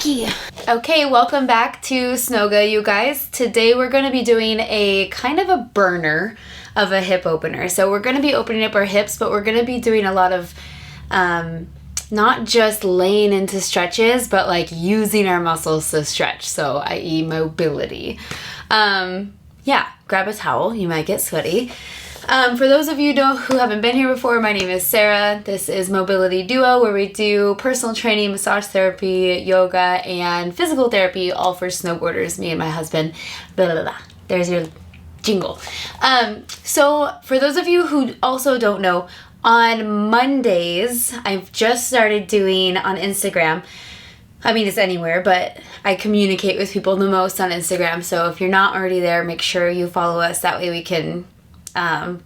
monkey. Okay, welcome back to Snoga, you guys. Today we're going to be doing a kind of a burner of a hip opener. So we're going to be opening up our hips, but we're going to be doing a lot of not just laying into stretches, but like using our muscles to stretch. So i.e. mobility. Yeah, grab a towel. You might get sweaty. For those of you who haven't been here before, my name is Sarah. This is Mobility Duo, where we do personal training, massage therapy, yoga, and physical therapy, all for snowboarders, me and my husband. Blah, blah, blah. There's your jingle. So for those of you who also don't know, on Mondays, I've just started doing on Instagram. I mean, it's anywhere, but I communicate with people the most on Instagram. So if you're not already there, make sure you follow us. That way we can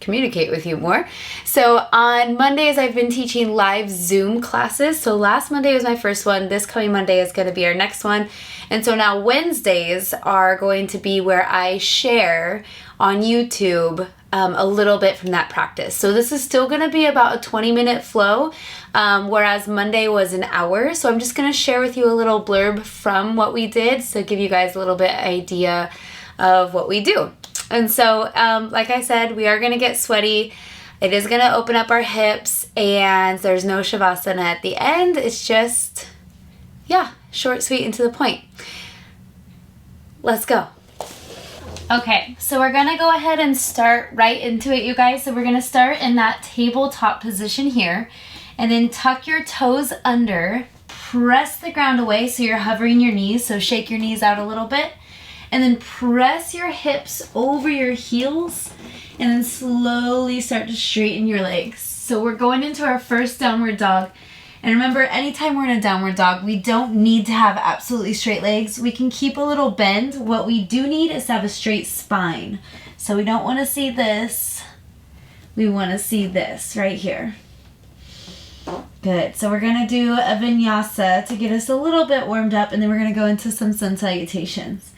communicate with you more. So on Mondays, I've been teaching live Zoom classes. So last Monday was my first one. This coming Monday is going to be our next one. And so now Wednesdays are going to be where I share on YouTube a little bit from that practice. So this is still going to be about a 20-minute flow, whereas Monday was an hour. So I'm just going to share with you a little blurb from what we did, so give you guys a little bit idea of what we do. And so, like I said, we are going to get sweaty. It is going to open up our hips, and there's no shavasana at the end. It's just, yeah, short, sweet, and to the point. Let's go. Okay, so we're going to go ahead and start right into it, you guys. So we're going to start in that tabletop position here, and then tuck your toes under, press the ground away so you're hovering your knees, so shake your knees out a little bit. And then press your hips over your heels and then slowly start to straighten your legs. So we're going into our first downward dog. And remember, anytime we're in a downward dog, we don't need to have absolutely straight legs. We can keep a little bend. What we do need is to have a straight spine. So we don't want to see this. We want to see this right here. Good. So we're going to do a vinyasa to get us a little bit warmed up, and then we're going to go into some sun salutations.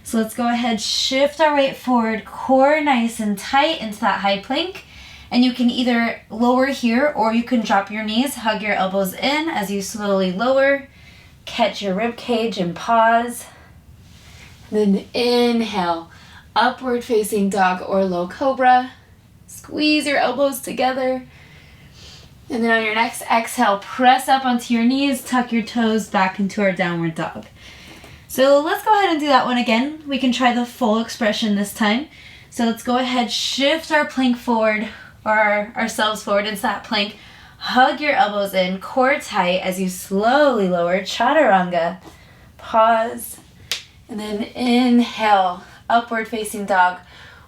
So let's go ahead, shift our weight forward, core nice and tight into that high plank. And you can either lower here or you can drop your knees, hug your elbows in as you slowly lower, catch your rib cage and pause. Then inhale, upward facing dog or low cobra. Squeeze your elbows together. And then on your next exhale, press up onto your knees, tuck your toes back into our downward dog. So let's go ahead and do that one again. We can try the full expression this time. So let's go ahead, shift our plank forward, or ourselves forward into that plank. Hug your elbows in, core tight as you slowly lower, chaturanga. Pause, and then inhale, upward facing dog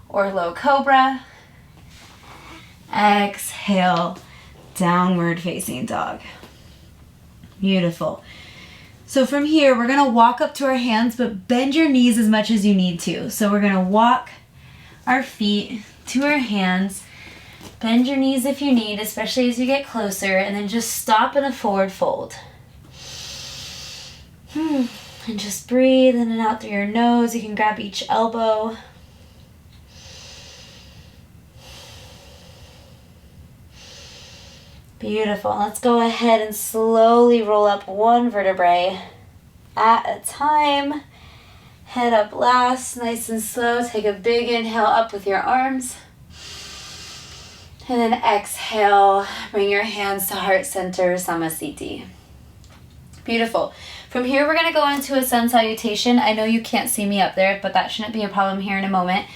or low cobra. Exhale, downward facing dog. Beautiful. So from here, we're going to walk up to our hands, but bend your knees as much as you need to. So we're going to walk our feet to our hands, bend your knees if you need, especially as you get closer, and then just stop in a forward fold. And just breathe in and out through your nose. You can grab each elbow. Beautiful. Let's go ahead and slowly roll up one vertebrae at a time. Head up last, nice and slow. Take a big inhale up with your arms. And then exhale, bring your hands to heart center, Samasthiti. Beautiful. From here, we're going to go into a sun salutation. I know you can't see me up there, but that shouldn't be a problem here in a moment.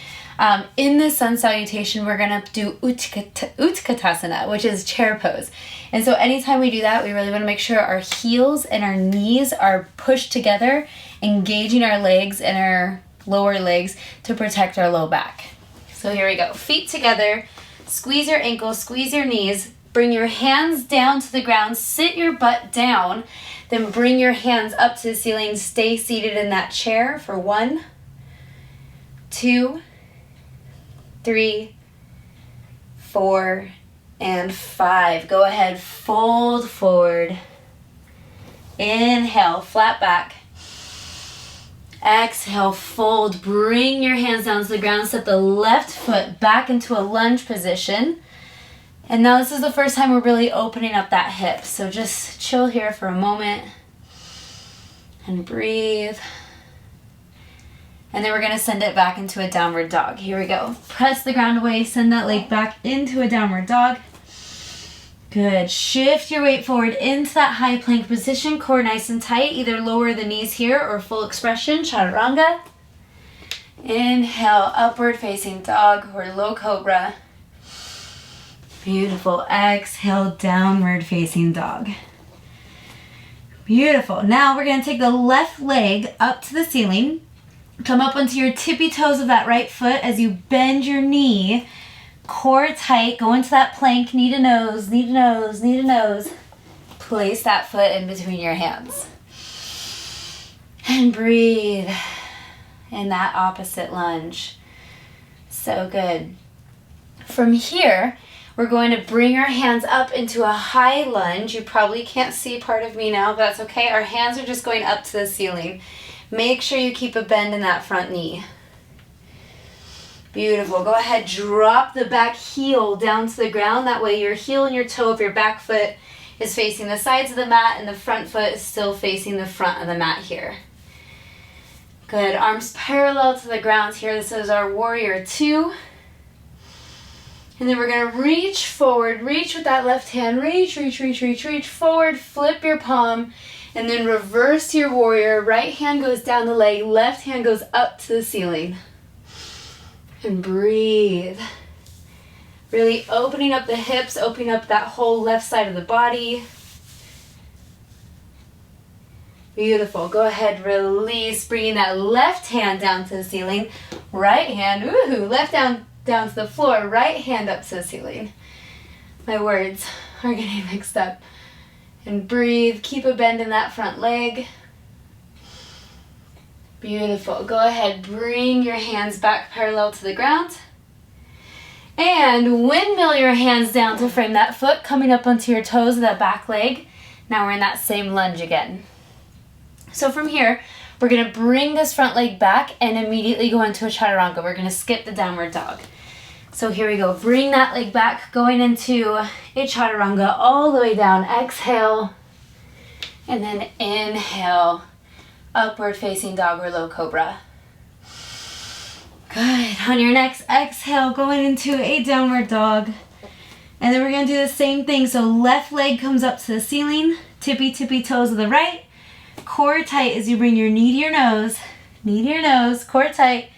In this sun salutation, we're going to do Utkatasana, which is chair pose. And so anytime we do that, we really want to make sure our heels and our knees are pushed together, engaging our legs and our lower legs to protect our low back. So here we go. Feet together, squeeze your ankles, squeeze your knees, bring your hands down to the ground, sit your butt down, then bring your hands up to the ceiling. Stay seated in that chair for 1, 2, 3, 4, and 5. Go ahead, fold forward. Inhale, flat back. Exhale, fold. Bring your hands down to the ground. Step the left foot back into a lunge position. And now this is the first time we're really opening up that hip. So just chill here for a moment. And breathe. And then we're going to send it back into a downward dog. Here we go. Press the ground away. Send that leg back into a downward dog. Good. Shift your weight forward into that high plank position. Core nice and tight. Either lower the knees here or full expression, chaturanga. Inhale, upward facing dog or low cobra. Beautiful. Exhale, downward facing dog. Beautiful. Now we're going to take the left leg up to the ceiling. Come up onto your tippy toes of that right foot as you bend your knee. Core tight. Go into that plank. Knee to nose, knee to nose, knee to nose. Place that foot in between your hands. And breathe in that opposite lunge. So good. From here, we're going to bring our hands up into a high lunge. You probably can't see part of me now, but that's okay. Our hands are just going up to the ceiling. Make sure you keep a bend in that front knee. Beautiful. Go ahead, drop the back heel down to the ground. That way your heel and your toe of your back foot is facing the sides of the mat and the front foot is still facing the front of the mat here. Good. Arms parallel to the ground here. This is our warrior 2. And then we're going to reach forward. Reach with that left hand. Reach, reach, reach, reach, reach forward. Flip your palm. And then reverse your warrior. Right hand goes down the leg. Left hand goes up to the ceiling. And breathe. Really opening up the hips. Opening up that whole left side of the body. Beautiful. Go ahead, release. Bringing that left hand down to the ceiling. Right hand, woohoo, left down to the floor. Right hand up to the ceiling. My words are getting mixed up. And breathe. Keep a bend in that front leg. Beautiful. Go ahead, bring your hands back parallel to the ground. And windmill your hands down to frame that foot, coming up onto your toes of that back leg. Now we're in that same lunge again. So from here, we're going to bring this front leg back and immediately go into a chaturanga. We're going to skip the downward dog. So here we go. Bring that leg back, going into a chaturanga all the way down. Exhale. And then inhale. Upward facing dog or low cobra. Good. On your next exhale, going into a downward dog. And then we're going to do the same thing. So left leg comes up to the ceiling. Tippy toes of the right. Core tight as you bring your knee to your nose, core tight.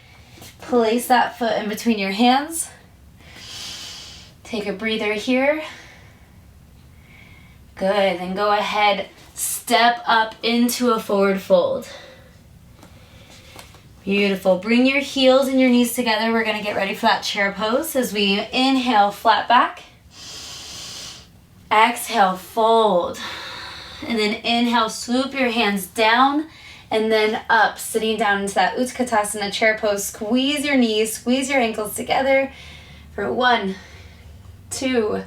Place that foot in between your hands. Take a breather here. Good, then go ahead, step up into a forward fold. Beautiful. Bring your heels and your knees together. We're gonna get ready for that chair pose as we inhale, flat back. Exhale, fold. And then inhale, swoop your hands down and then up, sitting down into that Utkatasana chair pose. Squeeze your knees, squeeze your ankles together for 1, 2,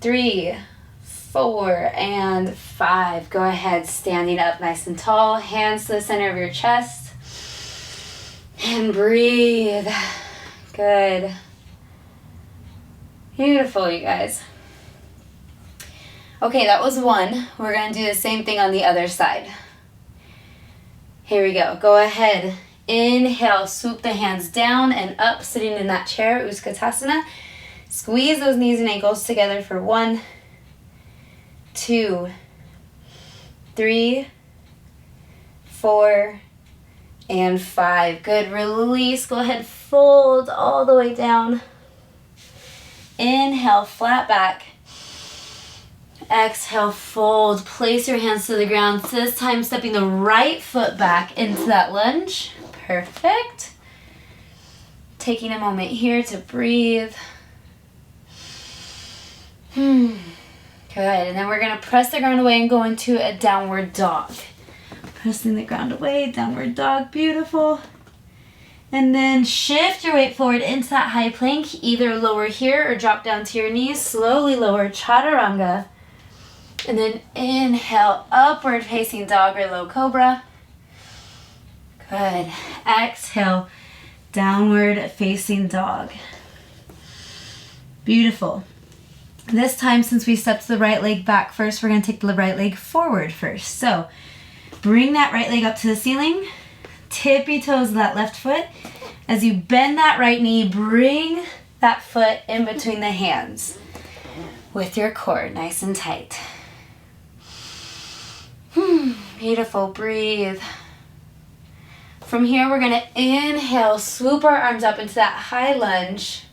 3, 4, and 5. Go ahead, standing up nice and tall, hands to the center of your chest. And breathe. Good. Beautiful, you guys. Okay, that was one. We're going to do the same thing on the other side. Here we go. Go ahead. Inhale, swoop the hands down and up, sitting in that chair, Utkatasana. Squeeze those knees and ankles together for 1, 2, 3, 4, and 5. Good. Release. Go ahead, fold all the way down. Inhale, flat back. Exhale, fold. Place your hands to the ground. This time stepping the right foot back into that lunge. Perfect. Taking a moment here to breathe. Good. And then we're going to press the ground away and go into a downward dog. Pressing the ground away, downward dog. Beautiful. And then shift your weight forward into that high plank. Either lower here or drop down to your knees. Slowly lower, chaturanga. And then inhale, upward facing dog or low cobra. Good. Exhale, downward facing dog. Beautiful. This time, since we stepped the right leg back first, we're going to take the right leg forward first. So Bring that right leg up to the ceiling. Tippy toes of that left foot. As you bend that right knee, bring that foot in between the hands with your core nice and tight. Beautiful, breathe. From here, we're gonna inhale, swoop our arms up into that high lunge.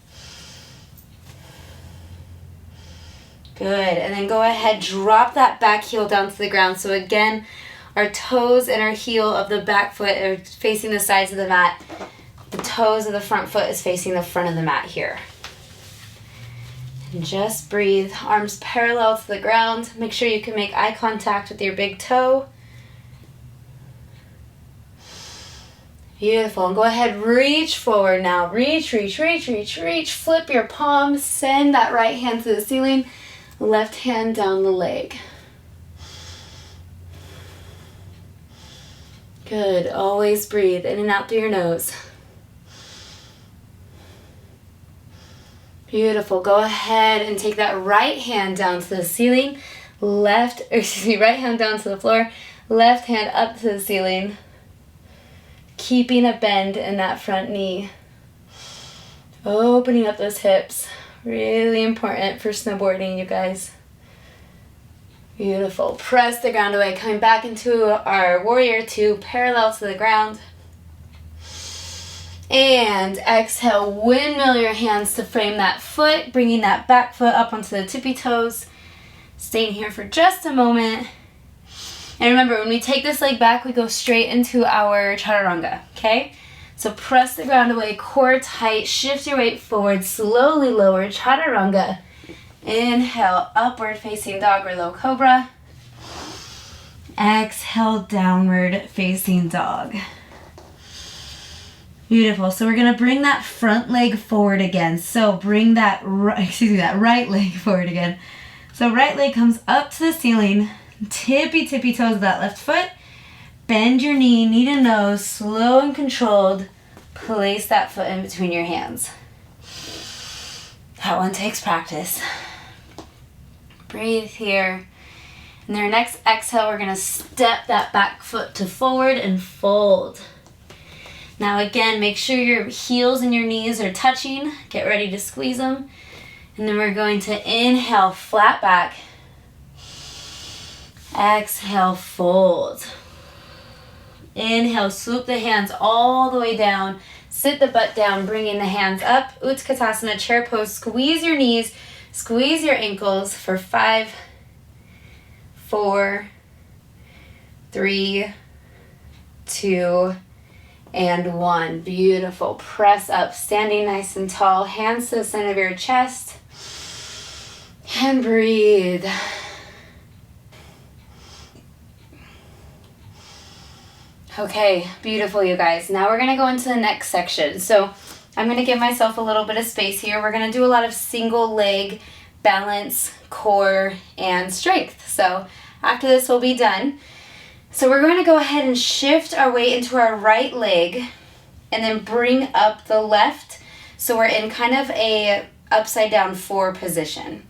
Good, and then go ahead, drop that back heel down to the ground. So again, our toes and our heel of the back foot are facing the sides of the mat. The toes of the front foot is facing the front of the mat here. And just breathe, arms parallel to the ground. Make sure you can make eye contact with your big toe. Beautiful, and go ahead, reach forward now. Reach, reach, reach, reach, reach. Flip your palms, send that right hand to the ceiling, left hand down the leg. Good, always breathe in and out through your nose. Beautiful, go ahead and take that right hand down to the ceiling, right hand down to the floor, left hand up to the ceiling, keeping a bend in that front knee. Opening up those hips, really important for snowboarding, you guys. Beautiful, press the ground away, coming back into our warrior two, parallel to the ground. And exhale, windmill your hands to frame that foot, bringing that back foot up onto the tippy toes. Staying here for just a moment. And remember, when we take this leg back, we go straight into our chaturanga, okay? So press the ground away, core tight, shift your weight forward, slowly lower, chaturanga. Inhale, upward facing dog or low cobra. Exhale, downward facing dog. Beautiful. So we're going to bring that front leg forward again. So bring that right leg forward again. So right leg comes up to the ceiling. Tippy toes of that left foot. Bend your knee to nose, slow and controlled. Place that foot in between your hands. That one takes practice. Breathe here. And then our next exhale, we're going to step that back foot to forward and fold. Now again, make sure your heels and your knees are touching. Get ready to squeeze them. And then we're going to inhale, flat back. Exhale, fold. Inhale, swoop the hands all the way down. Sit the butt down, bringing the hands up. Utkatasana, chair pose. Squeeze your knees, squeeze your ankles for 5, 4, 3, 2, and 1. Beautiful. Press up, standing nice and tall. Hands to the center of your chest. And breathe. Okay, beautiful, you guys. Now we're going to go into the next section. So I'm going to give myself a little bit of space here. We're going to do a lot of single leg balance, core, and strength. So after this, we'll be done. So we're going to go ahead and shift our weight into our right leg and then bring up the left. So we're in kind of a upside down 4 position.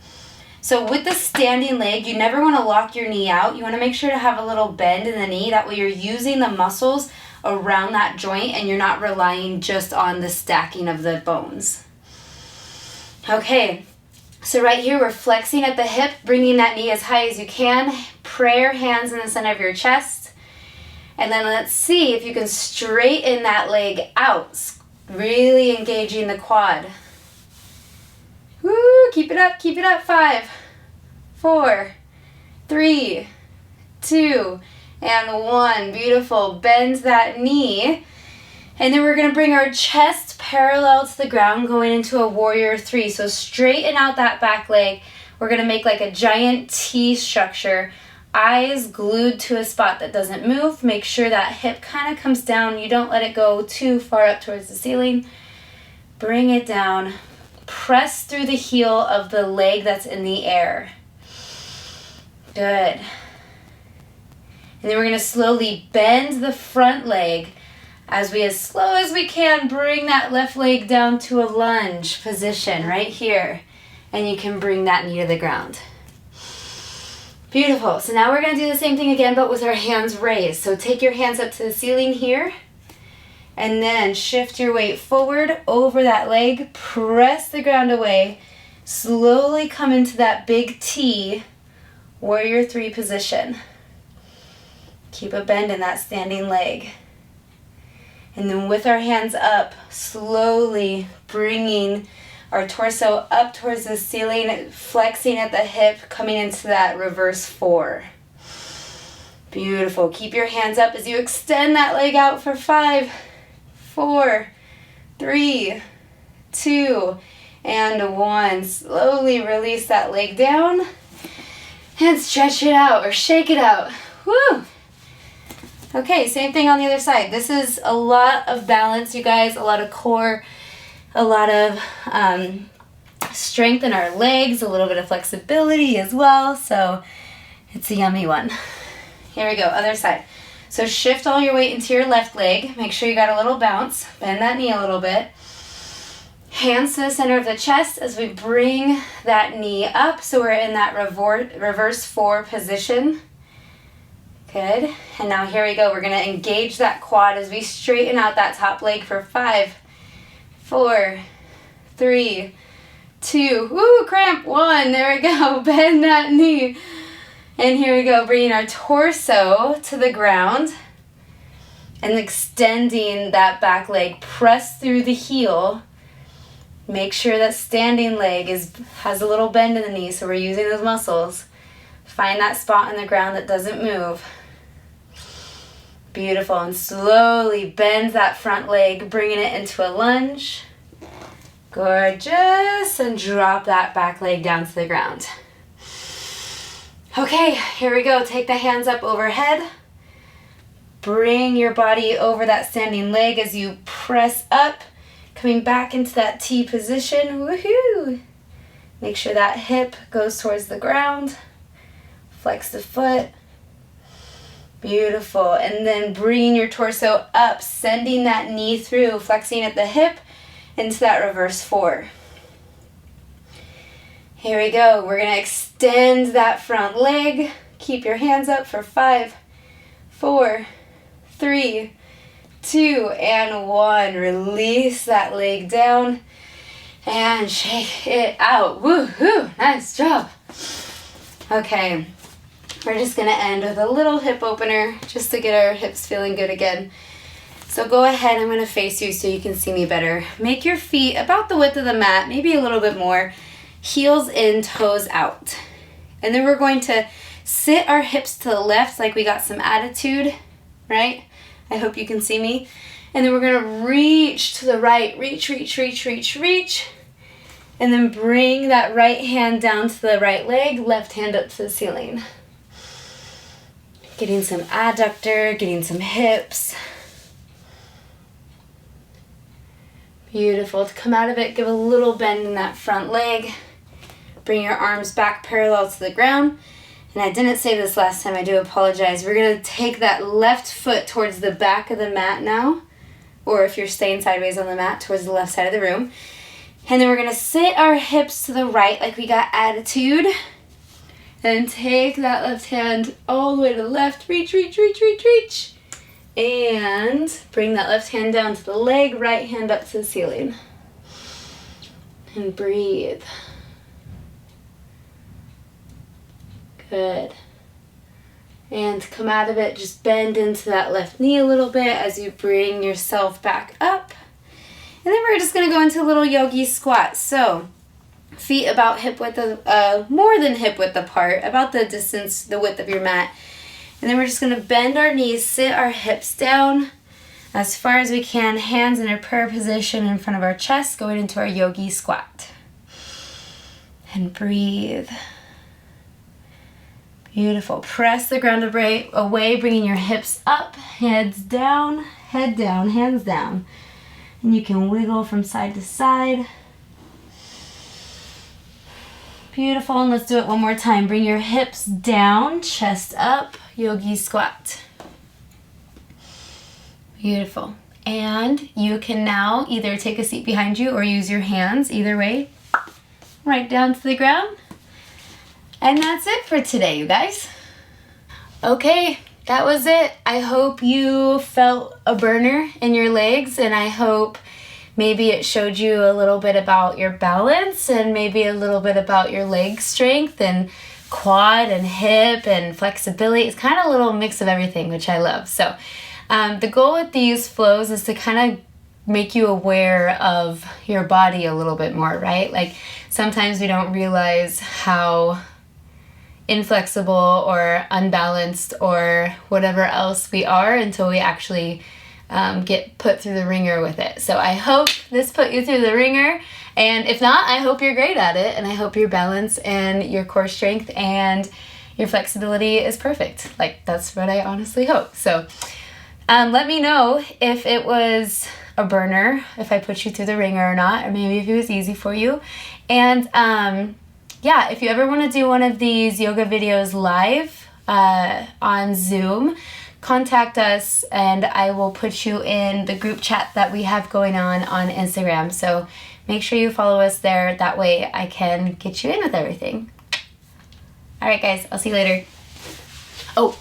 So with the standing leg, you never want to lock your knee out. You want to make sure to have a little bend in the knee. That way you're using the muscles around that joint and you're not relying just on the stacking of the bones. Okay, so right here we're flexing at the hip, bringing that knee as high as you can. Prayer hands in the center of your chest. And then let's see if you can straighten that leg out, really engaging the quad. Woo, keep it up, keep it up. 5, 4, 3, 2, and 1. Beautiful. Bend that knee. And then we're going to bring our chest parallel to the ground, going into a warrior 3. So straighten out that back leg. We're going to make like a giant T structure. Eyes glued to a spot that doesn't move. Make sure that hip kind of comes down. You don't let it go too far up towards the ceiling. Bring it down. Press through the heel of the leg that's in the air. Good. And then we're going to slowly bend the front leg as slow as we can, bring that left leg down to a lunge position right here. And you can bring that knee to the ground. Beautiful. So now we're going to do the same thing again, but with our hands raised. So take your hands up to the ceiling here, and then shift your weight forward over that leg. Press the ground away. Slowly come into that big T, warrior 3 position. Keep a bend in that standing leg. And then with our hands up, slowly bringing our torso up towards the ceiling, flexing at the hip, coming into that reverse 4. Beautiful. Keep your hands up as you extend that leg out for 5, 4, 3, 2, and 1. Slowly release that leg down and stretch it out or shake it out. Woo! Okay, same thing on the other side. This is a lot of balance, you guys, a lot of core, a lot of strength in our legs, a little bit of flexibility as well. So it's a yummy one. Here we go, other side. So shift all your weight into your left leg. Make sure you got a little bounce. Bend that knee a little bit. Hands to the center of the chest as we bring that knee up. So we're in that reverse 4 position. Good. And now here we go. We're going to engage that quad as we straighten out that top leg for 5, 4, 3, 2, woo, cramp, 1. There we go. Bend that knee. And here we go. Bringing our torso to the ground and extending that back leg. Press through the heel. Make sure that standing leg has a little bend in the knee, so we're using those muscles. Find that spot on the ground that doesn't move. Beautiful. And slowly bend that front leg, bringing it into a lunge. Gorgeous. And drop that back leg down to the ground. Okay, here we go. Take the hands up overhead. Bring your body over that standing leg as you press up. Coming back into that T position. Woohoo! Make sure that hip goes towards the ground. Flex the foot. Beautiful. And then bringing your torso up, sending that knee through, flexing at the hip into that reverse 4. Here we go. We're going to extend that front leg. Keep your hands up for 5, 4, 3, 2, and 1. Release that leg down and shake it out. Woohoo! Nice job. Okay. We're just going to end with a little hip opener just to get our hips feeling good again. So go ahead, I'm going to face you so you can see me better. Make your feet about the width of the mat, maybe a little bit more. Heels in, toes out. And then we're going to sit our hips to the left like we got some attitude, right? I hope you can see me. And then we're going to reach to the right. Reach, reach, reach, reach, reach. And then bring that right hand down to the right leg, left hand up to the ceiling. Getting some adductor, getting some hips. Beautiful. To come out of it, give a little bend in that front leg. Bring your arms back parallel to the ground. And I didn't say this last time, I do apologize. We're going to take that left foot towards the back of the mat now. Or if you're staying sideways on the mat, towards the left side of the room. And then we're going to sit our hips to the right like we got attitude. And take that left hand all the way to the left. Reach, reach, reach, reach, reach. And bring that left hand down to the leg, right hand up to the ceiling. And breathe. Good. And to come out of it, just bend into that left knee a little bit as you bring yourself back up. And then we're just going to go into a little yogi squat. So feet about hip width, more than hip width apart, about the distance, the width of your mat. And then we're just going to bend our knees, sit our hips down as far as we can, hands in a prayer position in front of our chest, going into our yogi squat. And breathe. Beautiful. Press the ground away, bringing your hips up, heads down, head down, hands down. And you can wiggle from side to side. Beautiful, and let's do it one more time. Bring your hips down, chest up, yogi squat. Beautiful. And you can now either take a seat behind you or use your hands, either way. Right down to the ground. And that's it for today, you guys. Okay, that was it. I hope you felt a burner in your legs, and I hope maybe it showed you a little bit about your balance and maybe a little bit about your leg strength and quad and hip and flexibility. It's kind of a little mix of everything, which I love. So the goal with these flows is to kind of make you aware of your body a little bit more, right? Like sometimes we don't realize how inflexible or unbalanced or whatever else we are until we actually get put through the ringer with it. So I hope this put you through the ringer, and if not, I hope you're great at it, and I hope your balance and your core strength and your flexibility is perfect. Like, that's what I honestly hope. So let me know if it was a burner, if I put you through the ringer or not, or maybe if it was easy for you. And yeah, if you ever want to do one of these yoga videos live on Zoom, contact us and I will put you in the group chat that we have going on Instagram. So make sure you follow us there. That way I can get you in with everything. All right, guys, I'll see you later. Oh,